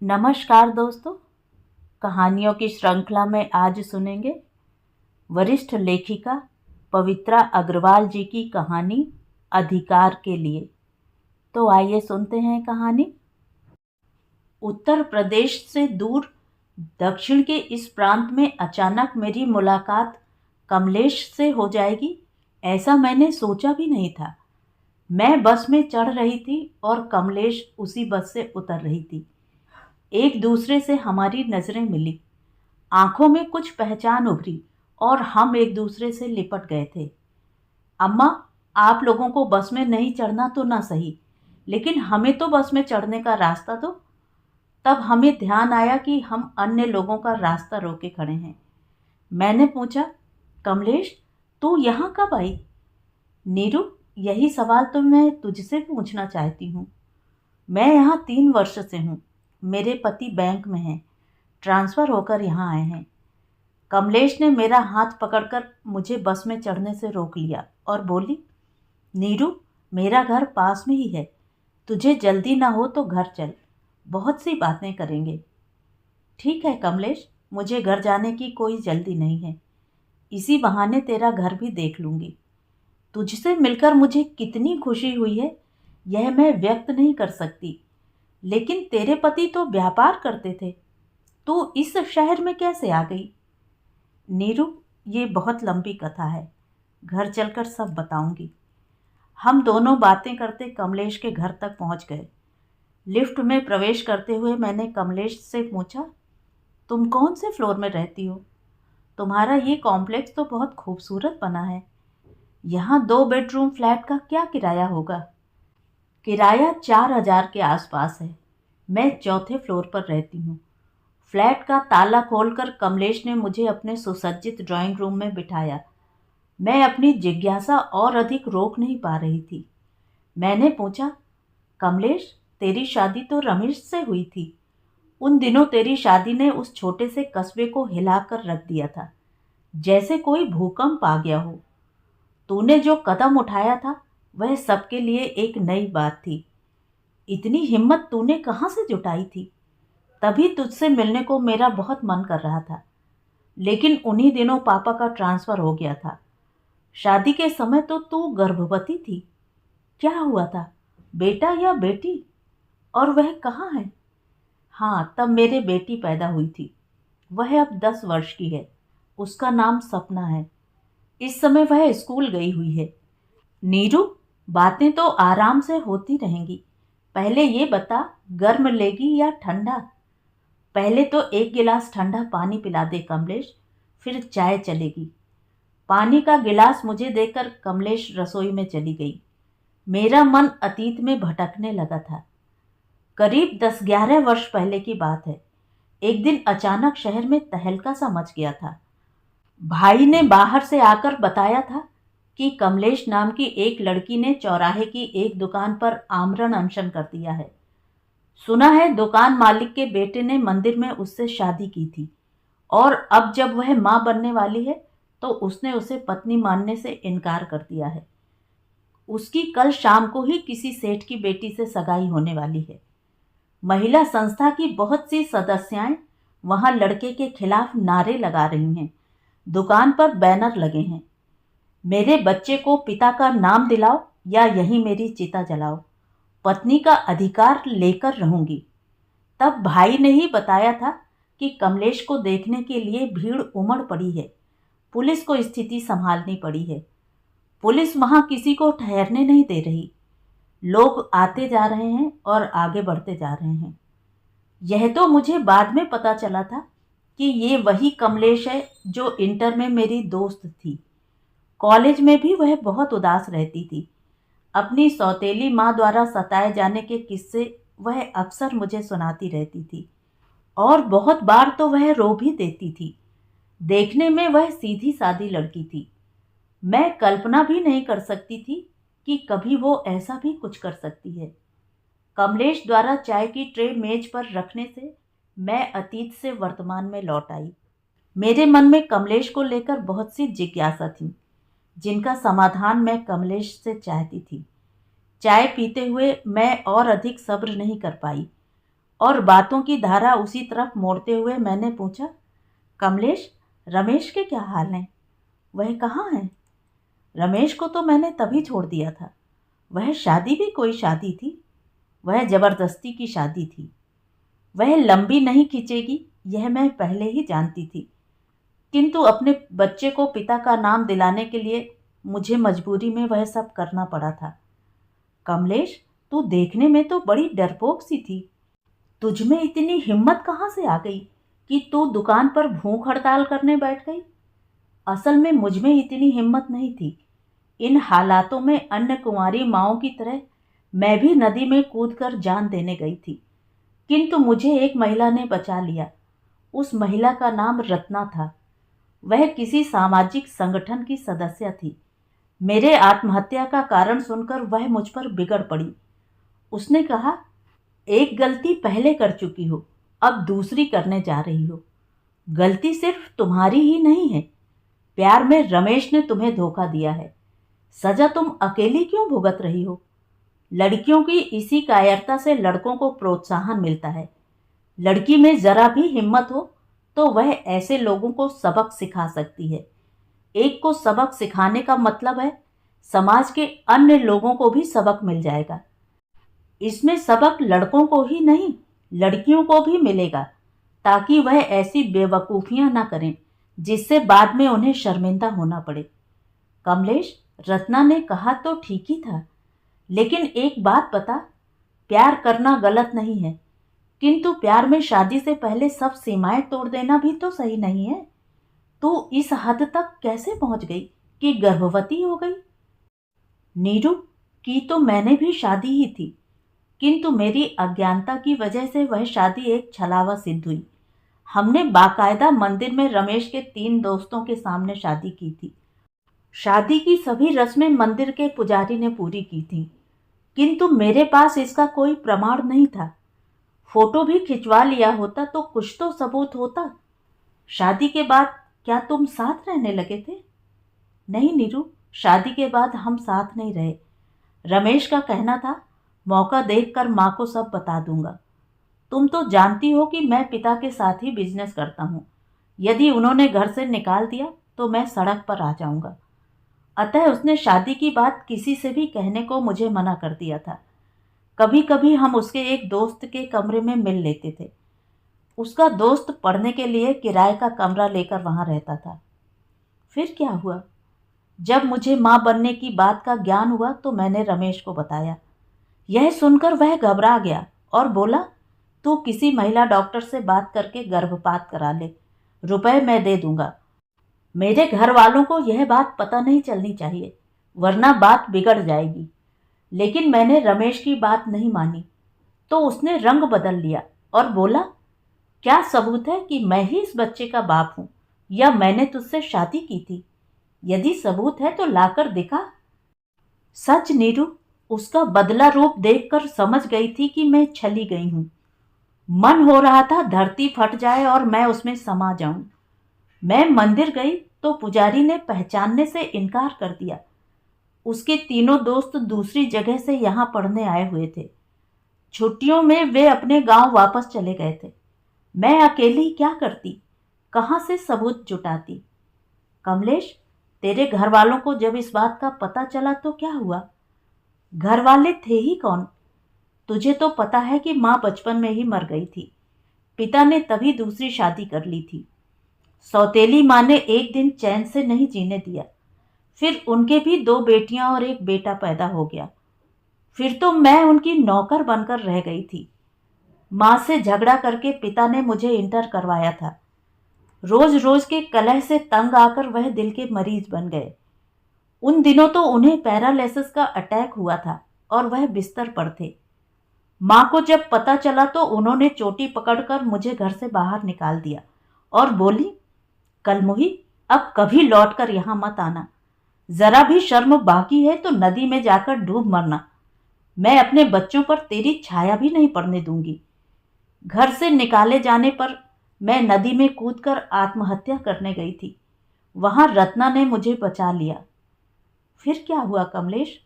नमस्कार दोस्तों। कहानियों की श्रृंखला में आज सुनेंगे वरिष्ठ लेखिका पवित्रा अग्रवाल जी की कहानी अधिकार के लिए। तो आइए सुनते हैं कहानी। उत्तर प्रदेश से दूर दक्षिण के इस प्रांत में अचानक मेरी मुलाकात कमलेश से हो जाएगी, ऐसा मैंने सोचा भी नहीं था। मैं बस में चढ़ रही थी और कमलेश उसी बस से उतर रही थी। एक दूसरे से हमारी नजरें मिली, आंखों में कुछ पहचान उभरी और हम एक दूसरे से लिपट गए थे। अम्मा, आप लोगों को बस में नहीं चढ़ना तो ना सही, लेकिन हमें तो बस में चढ़ने का रास्ता दो। तब हमें ध्यान आया कि हम अन्य लोगों का रास्ता रोके खड़े हैं। मैंने पूछा, कमलेश, तू यहाँ कब आई? नीरू, यही सवाल तो मैं तुझसे पूछना चाहती हूँ। मैं यहाँ 3 वर्ष से हूँ। मेरे पति बैंक में हैं, ट्रांसफ़र होकर यहाँ आए हैं। कमलेश ने मेरा हाथ पकड़कर मुझे बस में चढ़ने से रोक लिया और बोली, नीरू, मेरा घर पास में ही है। तुझे जल्दी ना हो तो घर चल, बहुत सी बातें करेंगे। ठीक है कमलेश, मुझे घर जाने की कोई जल्दी नहीं है। इसी बहाने तेरा घर भी देख लूँगी। तुझसे मिलकर मुझे कितनी खुशी हुई है, यह मैं व्यक्त नहीं कर सकती। लेकिन तेरे पति तो व्यापार करते थे, तू इस शहर में कैसे आ गई? नीरू, ये बहुत लंबी कथा है, घर चलकर सब बताऊंगी। हम दोनों बातें करते कमलेश के घर तक पहुंच गए। लिफ्ट में प्रवेश करते हुए मैंने कमलेश से पूछा, तुम कौन से फ्लोर में रहती हो? तुम्हारा ये कॉम्प्लेक्स तो बहुत खूबसूरत बना है। यहाँ 2 बेडरूम फ्लैट का क्या किराया होगा? किराया 4,000 के आसपास है। मैं चौथे फ्लोर पर रहती हूँ। फ्लैट का ताला खोलकर कमलेश ने मुझे अपने सुसज्जित ड्राइंग रूम में बिठाया। मैं अपनी जिज्ञासा और अधिक रोक नहीं पा रही थी। मैंने पूछा, कमलेश, तेरी शादी तो रमेश से हुई थी। उन दिनों तेरी शादी ने उस छोटे से कस्बे को हिलाकर रख दिया था, जैसे कोई भूकंप आ गया हो। तूने जो कदम उठाया था वह सबके लिए एक नई बात थी। इतनी हिम्मत तूने कहाँ से जुटाई थी? तभी तुझसे मिलने को मेरा बहुत मन कर रहा था। लेकिन उन्हीं दिनों पापा का ट्रांसफ़र हो गया था। शादी के समय तो तू गर्भवती थी। क्या हुआ था, बेटा या बेटी? और वह कहाँ है? हाँ, तब मेरे बेटी पैदा हुई थी। वह अब 10 वर्ष की है। उसका नाम सपना है। इस समय वह स्कूल गई हुई है। नीरू, बातें तो आराम से होती रहेंगी। पहले ये बता, गर्म लेगी या ठंडा? पहले तो एक गिलास ठंडा पानी पिला दे कमलेश, फिर चाय चलेगी। पानी का गिलास मुझे देकर कमलेश रसोई में चली गई। मेरा मन अतीत में भटकने लगा था। करीब 10-11 वर्ष पहले की बात है। एक दिन अचानक शहर में तहलका सा मच गया था। भाई ने बाहर से आकर बताया था कि कमलेश नाम की एक लड़की ने चौराहे की एक दुकान पर आमरण अनशन कर दिया है। सुना है दुकान मालिक के बेटे ने मंदिर में उससे शादी की थी, और अब जब वह मां बनने वाली है तो उसने उसे पत्नी मानने से इनकार कर दिया है। उसकी कल शाम को ही किसी सेठ की बेटी से सगाई होने वाली है। महिला संस्था की बहुत सी सदस्याएं वहां लड़के के खिलाफ नारे लगा रही हैं। दुकान पर बैनर लगे हैं, मेरे बच्चे को पिता का नाम दिलाओ या यहीं मेरी चिता जलाओ, पत्नी का अधिकार लेकर रहूंगी। तब भाई ने ही बताया था कि कमलेश को देखने के लिए भीड़ उमड़ पड़ी है। पुलिस को स्थिति संभालनी पड़ी है। पुलिस वहां किसी को ठहरने नहीं दे रही। लोग आते जा रहे हैं और आगे बढ़ते जा रहे हैं। यह तो मुझे बाद में पता चला था कि ये वही कमलेश है जो इंटर में मेरी दोस्त थी। कॉलेज में भी वह बहुत उदास रहती थी। अपनी सौतेली माँ द्वारा सताए जाने के किस्से वह अक्सर मुझे सुनाती रहती थी, और बहुत बार तो वह रो भी देती थी। देखने में वह सीधी सादी लड़की थी। मैं कल्पना भी नहीं कर सकती थी कि कभी वो ऐसा भी कुछ कर सकती है। कमलेश द्वारा चाय की ट्रे मेज पर रखने से मैं अतीत से वर्तमान में लौट आई। मेरे मन में कमलेश को लेकर बहुत सी जिज्ञासा थी, जिनका समाधान मैं कमलेश से चाहती थी। चाय पीते हुए मैं और अधिक सब्र नहीं कर पाई। और बातों की धारा उसी तरफ मोड़ते हुए मैंने पूछा, कमलेश, रमेश के क्या हाल हैं? वह कहाँ है? रमेश को तो मैंने तभी छोड़ दिया था। वह शादी भी कोई शादी थी, वह जबरदस्ती की शादी थी। वह लंबी नहीं खींचेगी, यह मैं पहले ही जानती थी, किंतु अपने बच्चे को पिता का नाम दिलाने के लिए मुझे मजबूरी में वह सब करना पड़ा था। कमलेश, तू देखने में तो बड़ी डरपोक सी थी। तुझमें इतनी हिम्मत कहाँ से आ गई कि तू दुकान पर भूख हड़ताल करने बैठ गई? असल में मुझमें इतनी हिम्मत नहीं थी। इन हालातों में अन्य कुंवारी माओं की तरह मैं भी नदी में कूदकर जान देने गई थी, किंतु मुझे एक महिला ने बचा लिया। उस महिला का नाम रत्ना था। वह किसी सामाजिक संगठन की सदस्य थी। मेरे आत्महत्या का कारण सुनकर वह मुझ पर बिगड़ पड़ी। उसने कहा, एक गलती पहले कर चुकी हो, अब दूसरी करने जा रही हो। गलती सिर्फ तुम्हारी ही नहीं है। प्यार में रमेश ने तुम्हें धोखा दिया है। सजा तुम अकेली क्यों भुगत रही हो? लड़कियों की इसी कायरता से लड़कों को प्रोत्साहन मिलता है। लड़की में जरा भी हिम्मत हो तो वह ऐसे लोगों को सबक सिखा सकती है। एक को सबक सिखाने का मतलब है समाज के अन्य लोगों को भी सबक मिल जाएगा। इसमें सबक लड़कों को ही नहीं, लड़कियों को भी मिलेगा, ताकि वह ऐसी बेवकूफ़ियां ना करें जिससे बाद में उन्हें शर्मिंदा होना पड़े। कमलेश, रत्ना ने कहा तो ठीक ही था, लेकिन एक बात बता, प्यार करना गलत नहीं है, किंतु प्यार में शादी से पहले सब सीमाएं तोड़ देना भी तो सही नहीं है। तू इस हद तक कैसे पहुंच गई कि गर्भवती हो गई? नीरू, की तो मैंने भी शादी ही थी, किंतु मेरी अज्ञानता की वजह से वह शादी एक छलावा सिद्ध हुई। हमने बाकायदा मंदिर में रमेश के 3 दोस्तों के सामने शादी की थी। शादी की सभी रस्में मंदिर के पुजारी ने पूरी की थी, किंतु मेरे पास इसका कोई प्रमाण नहीं था। फोटो भी खिंचवा लिया होता तो कुछ तो सबूत होता। शादी के बाद क्या तुम साथ रहने लगे थे? नहीं नीरू, शादी के बाद हम साथ नहीं रहे। रमेश का कहना था, मौका देखकर माँ को सब बता दूंगा। तुम तो जानती हो कि मैं पिता के साथ ही बिजनेस करता हूँ। यदि उन्होंने घर से निकाल दिया तो मैं सड़क पर आ जाऊंगा। अतः उसने शादी की बात किसी से भी कहने को मुझे मना कर दिया था। कभी कभी हम उसके एक दोस्त के कमरे में मिल लेते थे। उसका दोस्त पढ़ने के लिए किराए का कमरा लेकर वहां रहता था। फिर क्या हुआ? जब मुझे माँ बनने की बात का ज्ञान हुआ तो मैंने रमेश को बताया। यह सुनकर वह घबरा गया और बोला, तू किसी महिला डॉक्टर से बात करके गर्भपात करा ले, रुपए मैं दे दूंगा। मेरे घर वालों को यह बात पता नहीं चलनी चाहिए, वरना बात बिगड़ जाएगी। लेकिन मैंने रमेश की बात नहीं मानी, तो उसने रंग बदल लिया और बोला, क्या सबूत है कि मैं ही इस बच्चे का बाप हूं या मैंने तुझसे शादी की थी? यदि सबूत है तो लाकर दिखा। सच नीरू, उसका बदला रूप देखकर समझ गई थी कि मैं छली गई हूं। मन हो रहा था धरती फट जाए और मैं उसमें समा जाऊं। मैं मंदिर गई तो पुजारी ने पहचानने से इनकार कर दिया। उसके 3 दोस्त दूसरी जगह से यहाँ पढ़ने आए हुए थे। छुट्टियों में वे अपने गांव वापस चले गए थे। मैं अकेली क्या करती, कहाँ से सबूत जुटाती? कमलेश, तेरे घर वालों को जब इस बात का पता चला तो क्या हुआ? घर वाले थे ही कौन? तुझे तो पता है कि माँ बचपन में ही मर गई थी। पिता ने तभी दूसरी शादी कर ली थी। सौतेली माँ ने एक दिन चैन से नहीं जीने दिया। फिर उनके भी 2 बेटियां और एक बेटा पैदा हो गया। फिर तो मैं उनकी नौकर बनकर रह गई थी। माँ से झगड़ा करके पिता ने मुझे इंटर करवाया था। रोज रोज के कलह से तंग आकर वह दिल के मरीज बन गए। उन दिनों तो उन्हें पैरालिसिस का अटैक हुआ था और वह बिस्तर पर थे। माँ को जब पता चला तो उन्होंने चोटी पकड़कर मुझे घर से बाहर निकाल दिया और बोली, कलमुही, अब कभी लौटकर यहाँ मत आना। जरा भी शर्म बाकी है तो नदी में जाकर डूब मरना। मैं अपने बच्चों पर तेरी छाया भी नहीं पड़ने दूंगी। घर से निकाले जाने पर मैं नदी में कूदकर आत्महत्या करने गई थी। वहां रत्ना ने मुझे बचा लिया। फिर क्या हुआ कमलेश?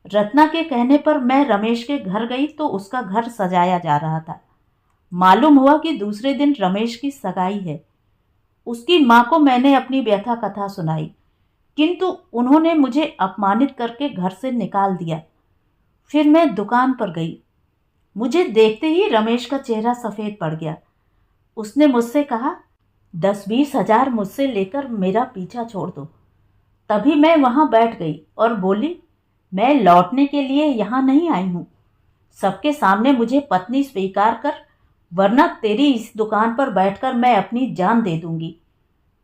रत्ना के कहने पर मैं रमेश के घर गई तो उसका घर सजाया जा रहा था। मालूम हुआ कि दूसरे दिन रमेश की सगाई है। उसकी माँ को मैंने अपनी व्यथा कथा सुनाई, किंतु उन्होंने मुझे अपमानित करके घर से निकाल दिया। फिर मैं दुकान पर गई। मुझे देखते ही रमेश का चेहरा सफ़ेद पड़ गया। उसने मुझसे कहा, 10-20 हज़ार मुझसे लेकर मेरा पीछा छोड़ दो। तभी मैं वहाँ बैठ गई और बोली, मैं लौटने के लिए यहाँ नहीं आई हूँ। सबके सामने मुझे पत्नी स्वीकार कर, वरना तेरी इस दुकान पर बैठकर मैं अपनी जान दे दूंगी।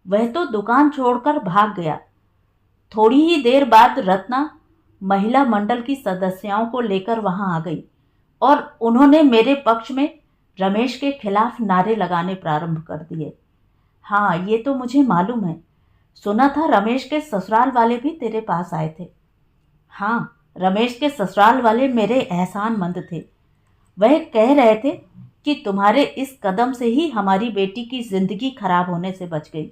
वह तो दुकान छोड़कर भाग गया। थोड़ी ही देर बाद रत्ना महिला मंडल की सदस्याओं को लेकर वहां आ गई और उन्होंने मेरे पक्ष में रमेश के खिलाफ नारे लगाने प्रारंभ कर दिए। हाँ, ये तो मुझे मालूम है। सुना था रमेश के ससुराल वाले भी तेरे पास आए थे। हाँ, रमेश के ससुराल वाले मेरे एहसानमंद थे। वह कह रहे थे कि तुम्हारे इस कदम से ही हमारी बेटी की जिंदगी खराब होने से बच गई,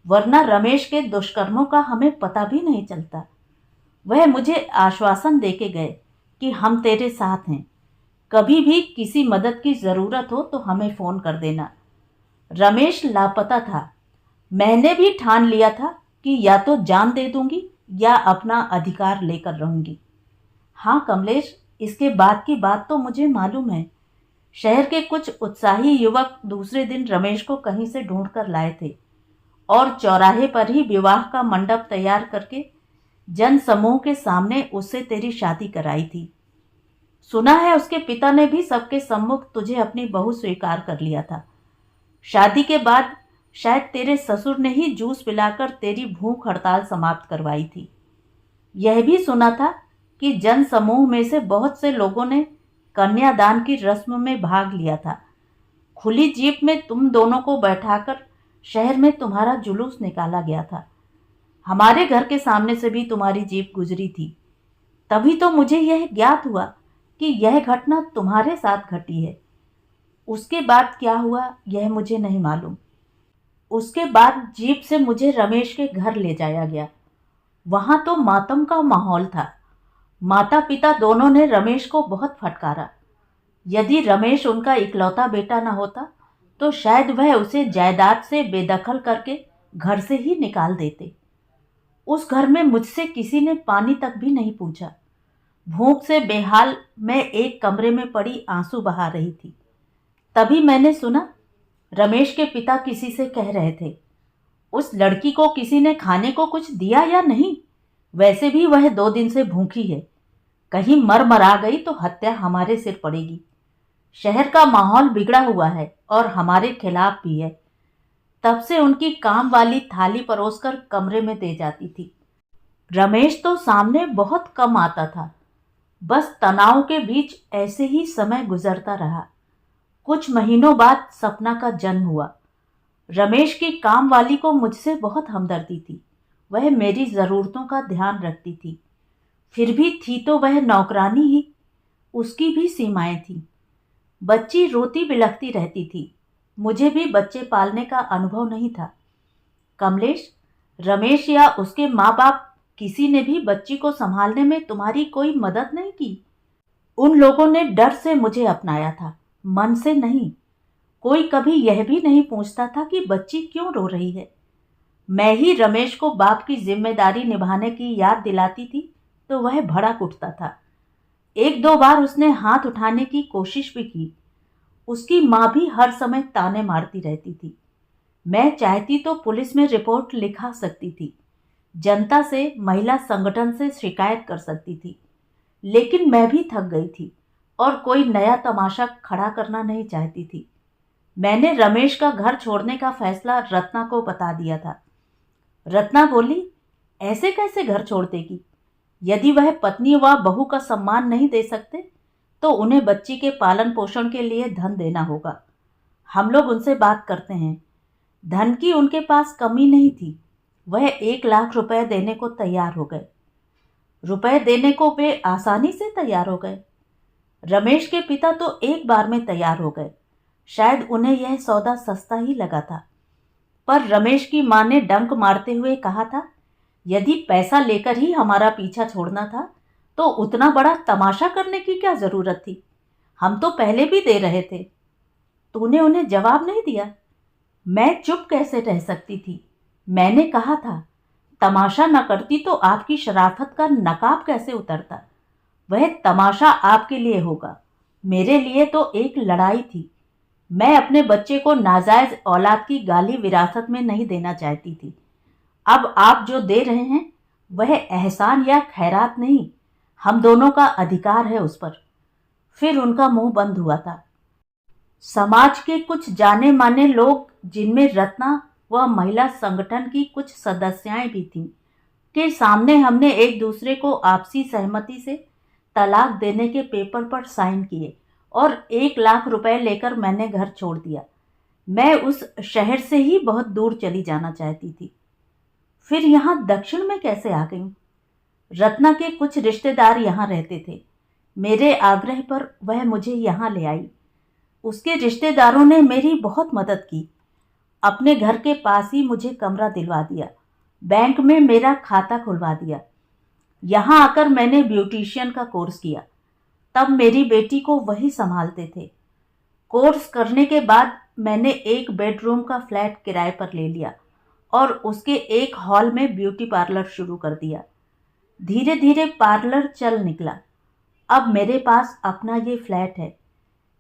वरना रमेश के दुष्कर्मों का हमें पता भी नहीं चलता। वह मुझे आश्वासन देके गए कि हम तेरे साथ हैं, कभी भी किसी मदद की ज़रूरत हो तो हमें फ़ोन कर देना। रमेश लापता था। मैंने भी ठान लिया था कि या तो जान दे दूंगी या अपना अधिकार लेकर रहूंगी। हाँ कमलेश, इसके बाद की बात तो मुझे मालूम है। शहर के कुछ उत्साही युवक दूसरे दिन रमेश को कहीं से ढूंढ कर लाए थे और चौराहे पर ही विवाह का मंडप तैयार करके जन समूह के सामने उससे तेरी शादी कराई थी। सुना है उसके पिता ने भी सबके सम्मुख तुझे अपनी बहू स्वीकार कर लिया था। शादी के बाद शायद तेरे ससुर ने ही जूस पिलाकर तेरी भूख हड़ताल समाप्त करवाई थी। यह भी सुना था कि जन समूह में से बहुत से लोगों ने कन्यादान की रस्म में भाग लिया था। खुली जीप में तुम दोनों को बैठाकर शहर में तुम्हारा जुलूस निकाला गया था। हमारे घर के सामने से भी तुम्हारी जीप गुजरी थी। तभी तो मुझे यह ज्ञात हुआ कि यह घटना तुम्हारे साथ घटी है। उसके बाद क्या हुआ यह मुझे नहीं मालूम। उसके बाद जीप से मुझे रमेश के घर ले जाया गया। वहां तो मातम का माहौल था। माता पिता दोनों ने रमेश को बहुत फटकारा। यदि रमेश उनका इकलौता बेटा न होता तो शायद वह उसे जायदाद से बेदखल करके घर से ही निकाल देते। उस घर में मुझसे किसी ने पानी तक भी नहीं पूछा। भूख से बेहाल मैं एक कमरे में पड़ी आंसू बहा रही थी। तभी मैंने सुना रमेश के पिता किसी से कह रहे थे, उस लड़की को किसी ने खाने को कुछ दिया या नहीं? वैसे भी वह 2 दिन से भूखी है। कहीं मर मरा गई तो हत्या हमारे सिर पड़ेगी। शहर का माहौल बिगड़ा हुआ है और हमारे खिलाफ भी है। तब से उनकी काम वाली थाली परोसकर कमरे में दे जाती थी। रमेश तो सामने बहुत कम आता था। बस तनाव के बीच ऐसे ही समय गुजरता रहा। कुछ महीनों बाद सपना का जन्म हुआ। रमेश की काम वाली को मुझसे बहुत हमदर्दी थी। वह मेरी ज़रूरतों का ध्यान रखती थी। फिर भी थी तो वह नौकरानी ही। उसकी भी सीमाएं थीं। बच्ची रोती बिलखती रहती थी। मुझे भी बच्चे पालने का अनुभव नहीं था। कमलेश, रमेश या उसके माँ बाप किसी ने भी बच्ची को संभालने में तुम्हारी कोई मदद नहीं की। उन लोगों ने डर से मुझे अपनाया था, मन से नहीं। कोई कभी यह भी नहीं पूछता था कि बच्ची क्यों रो रही है। मैं ही रमेश को बाप की जिम्मेदारी निभाने की याद दिलाती थी तो वह भड़क उठता था। 1-2 बार उसने हाथ उठाने की कोशिश भी की। उसकी माँ भी हर समय ताने मारती रहती थी। मैं चाहती तो पुलिस में रिपोर्ट लिखा सकती थी, जनता से, महिला संगठन से शिकायत कर सकती थी, लेकिन मैं भी थक गई थी और कोई नया तमाशा खड़ा करना नहीं चाहती थी। मैंने रमेश का घर छोड़ने का फैसला रत्ना को बता दिया था। रत्ना बोली, ऐसे कैसे घर छोड़ देगी? यदि वह पत्नी व बहू का सम्मान नहीं दे सकते तो उन्हें बच्ची के पालन पोषण के लिए धन देना होगा। हम लोग उनसे बात करते हैं। धन की उनके पास कमी नहीं थी। वह 1 लाख रुपए देने को तैयार हो गए। रुपए देने को वे आसानी से तैयार हो गए। रमेश के पिता तो एक बार में तैयार हो गए। शायद उन्हें यह सौदा सस्ता ही लगा था। पर रमेश की माँ ने डंक मारते हुए कहा था, यदि पैसा लेकर ही हमारा पीछा छोड़ना था तो उतना बड़ा तमाशा करने की क्या जरूरत थी? हम तो पहले भी दे रहे थे। तूने उन्हें जवाब नहीं दिया? मैं चुप कैसे रह सकती थी? मैंने कहा था, तमाशा न करती तो आपकी शराफत का नकाब कैसे उतरता? वह तमाशा आपके लिए होगा, मेरे लिए तो एक लड़ाई थी। मैं अपने बच्चे को नाजायज औलाद की गाली विरासत में नहीं देना चाहती थी। अब आप जो दे रहे हैं वह एहसान या खैरात नहीं, हम दोनों का अधिकार है उस पर। फिर उनका मुंह बंद हुआ था। समाज के कुछ जाने माने लोग, जिनमें रत्ना व महिला संगठन की कुछ सदस्याएं भी थीं, के सामने हमने एक दूसरे को आपसी सहमति से तलाक देने के पेपर पर साइन किए और 1 लाख रुपए लेकर मैंने घर छोड़ दिया। मैं उस शहर से ही बहुत दूर चली जाना चाहती थी। फिर यहाँ दक्षिण में कैसे आ गई? रत्ना के कुछ रिश्तेदार यहाँ रहते थे। मेरे आग्रह पर वह मुझे यहाँ ले आई। उसके रिश्तेदारों ने मेरी बहुत मदद की। अपने घर के पास ही मुझे कमरा दिलवा दिया, बैंक में मेरा खाता खुलवा दिया। यहाँ आकर मैंने ब्यूटिशियन का कोर्स किया। तब मेरी बेटी को वही संभालते थे। कोर्स करने के बाद मैंने एक बेडरूम का फ्लैट किराए पर ले लिया और उसके एक हॉल में ब्यूटी पार्लर शुरू कर दिया। धीरे धीरे पार्लर चल निकला। अब मेरे पास अपना ये फ्लैट है,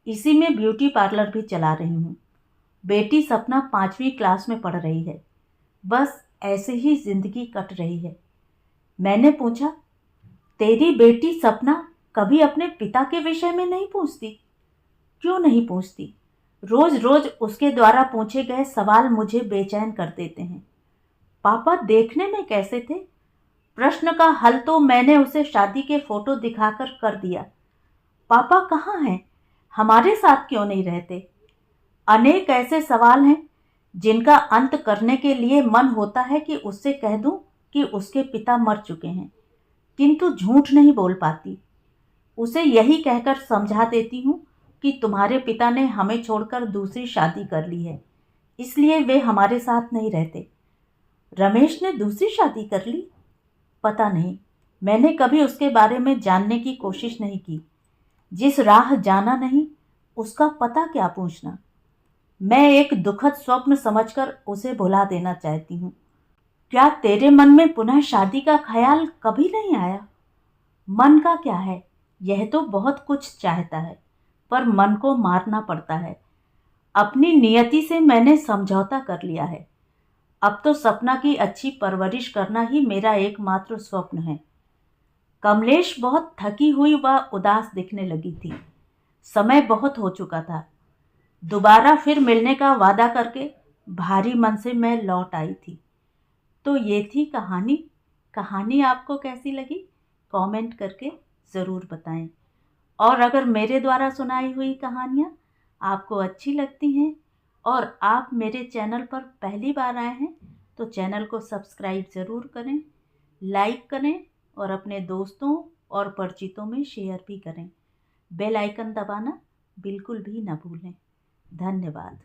इसी में ब्यूटी पार्लर भी चला रही हूँ। बेटी सपना 5वीं क्लास में पढ़ रही है। बस ऐसे ही जिंदगी कट रही है। मैंने पूछा, तेरी बेटी सपना कभी अपने पिता के विषय में नहीं पूछती? क्यों नहीं पूछती? रोज रोज उसके द्वारा पूछे गए सवाल मुझे बेचैन कर देते हैं। पापा देखने में कैसे थे? प्रश्न का हल तो मैंने उसे शादी के फोटो दिखाकर कर दिया। पापा कहाँ हैं? हमारे साथ क्यों नहीं रहते? अनेक ऐसे सवाल हैं जिनका अंत करने के लिए मन होता है कि उससे कह दूं कि उसके पिता मर चुके हैं, किंतु झूठ नहीं बोल पाती। उसे यही कहकर समझा देती हूँ कि तुम्हारे पिता ने हमें छोड़कर दूसरी शादी कर ली है, इसलिए वे हमारे साथ नहीं रहते। रमेश ने दूसरी शादी कर ली? पता नहीं, मैंने कभी उसके बारे में जानने की कोशिश नहीं की। जिस राह जाना नहीं, उसका पता क्या पूछना। मैं एक दुखद स्वप्न समझकर उसे भुला देना चाहती हूँ। क्या तेरे मन में पुनः शादी का ख्याल कभी नहीं आया? मन का क्या है, यह तो बहुत कुछ चाहता है, पर मन को मारना पड़ता है। अपनी नियति से मैंने समझौता कर लिया है। अब तो सपना की अच्छी परवरिश करना ही मेरा एकमात्र स्वप्न है। कमलेश बहुत थकी हुई व उदास दिखने लगी थी। समय बहुत हो चुका था। दोबारा फिर मिलने का वादा करके भारी मन से मैं लौट आई थी। तो ये थी कहानी। कहानी आपको कैसी लगी कमेंट करके ज़रूर बताएं। और अगर मेरे द्वारा सुनाई हुई कहानियाँ आपको अच्छी लगती हैं और आप मेरे चैनल पर पहली बार आए हैं तो चैनल को सब्सक्राइब ज़रूर करें, लाइक करें और अपने दोस्तों और परिचितों में शेयर भी करें। बेल आइकन दबाना बिल्कुल भी न भूलें। धन्यवाद।